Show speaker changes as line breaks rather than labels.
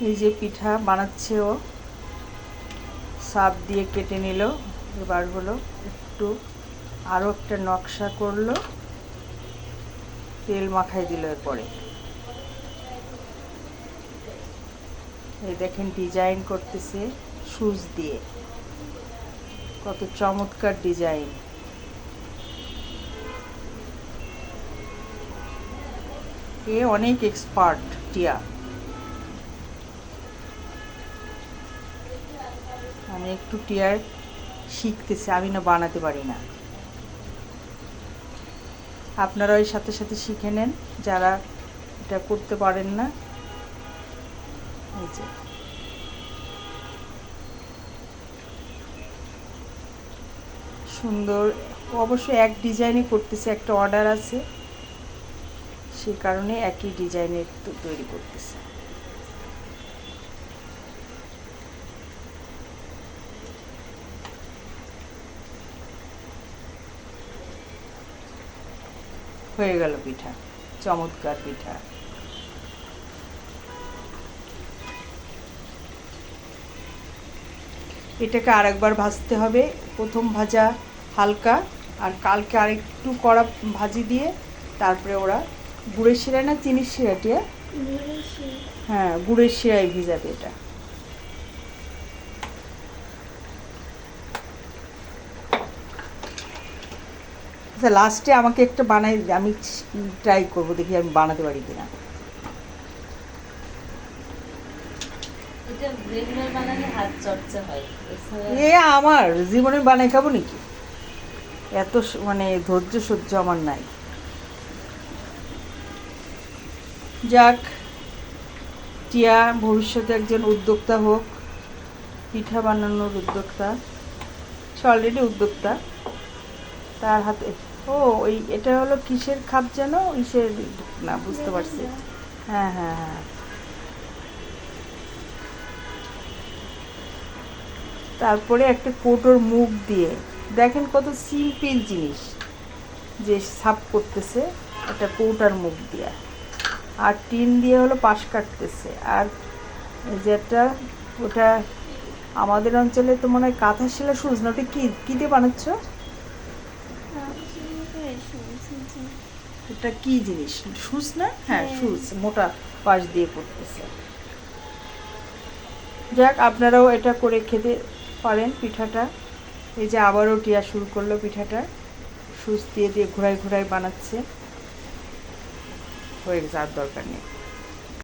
এই যে পিঠা বানাচ্ছে ও, সাপ দিয়ে কেটে নিল, এবার হলো একটু আরও একটা নকশা করলো, তেল মাখাই দিল এরপরে। এই দেখেন ডিজাইন করতেছে সুচ দিয়ে, কত চমৎকার ডিজাইন। এ অনেক এক্সপার্ট টিয়া। আমি একটু টিয়ার শিখতেছি, আমি না বানাতে পারি না। আপনারা ওই সাথে সাথে শিখে নেন যারা এটা করতে পারেন না। এই যে সুন্দর, অবশ্যই এক ডিজাইনে করতেছে, একটা অর্ডার আছে, সেই কারণে একই ডিজাইনের তৈরি করতেছে। হয়ে গেল পিঠা, চমৎকার পিঠা। এটাকে আরেকবার ভাজতে হবে, প্রথম ভাজা হালকা, আর কালকে আরেকটু কড়া ভাজি দিয়ে তারপরে ওরা গুড়ের শিরায় না চিনির শিরাটিয়া, হ্যাঁ গুড়ের শিরায় ভিজাবে এটা। আচ্ছা লাস্টে আমাকে একটা বানাই, আমি ট্রাই করবো, দেখি আমি বানাতে পারি কিনা। এ আমার জীবনে বানাই খাবো নাকি, এত মানে ধৈর্য সহ্য আমার নাই। যাক, টিয়া ভবিষ্যতে একজন উদ্যোক্তা হোক, পিঠা বানানোর উদ্যোক্তা, সে অলরেডি উদ্যোক্তা। তার হাতে ও ওই এটা হলো কিসের খাপ যেন, ইসের না বুঝতে পারছি, হ্যাঁ হ্যাঁ হ্যাঁ। তারপরে একটা কৌটোর মুখ দিয়ে, দেখেন কত সিম্পল জিনিস যে সাপ করতেছে, একটা কৌটার মুখ দিয়ে, আর টিন দিয়ে হলো পাশ কাটতেছে। আর যেটা ওটা আমাদের অঞ্চলে তো মনে হয় কাঁথা শিলা সুচ না, ওটা কী দিয়ে বানাচ্ছ? এটা কি জিনিস, সুচ না? হ্যাঁ সুচ, মোটা পাশ দিয়ে করতেছে। যাক, আপনারাও এটা করে খেতে পারেন পিঠাটা। এই যে আবারও টিয়া শুরু করলো পিঠাটা, সুচ দিয়ে দিয়ে ঘোরায় ঘোরায় বানাচ্ছে, হয়ে গেছে, আর দরকার নেই।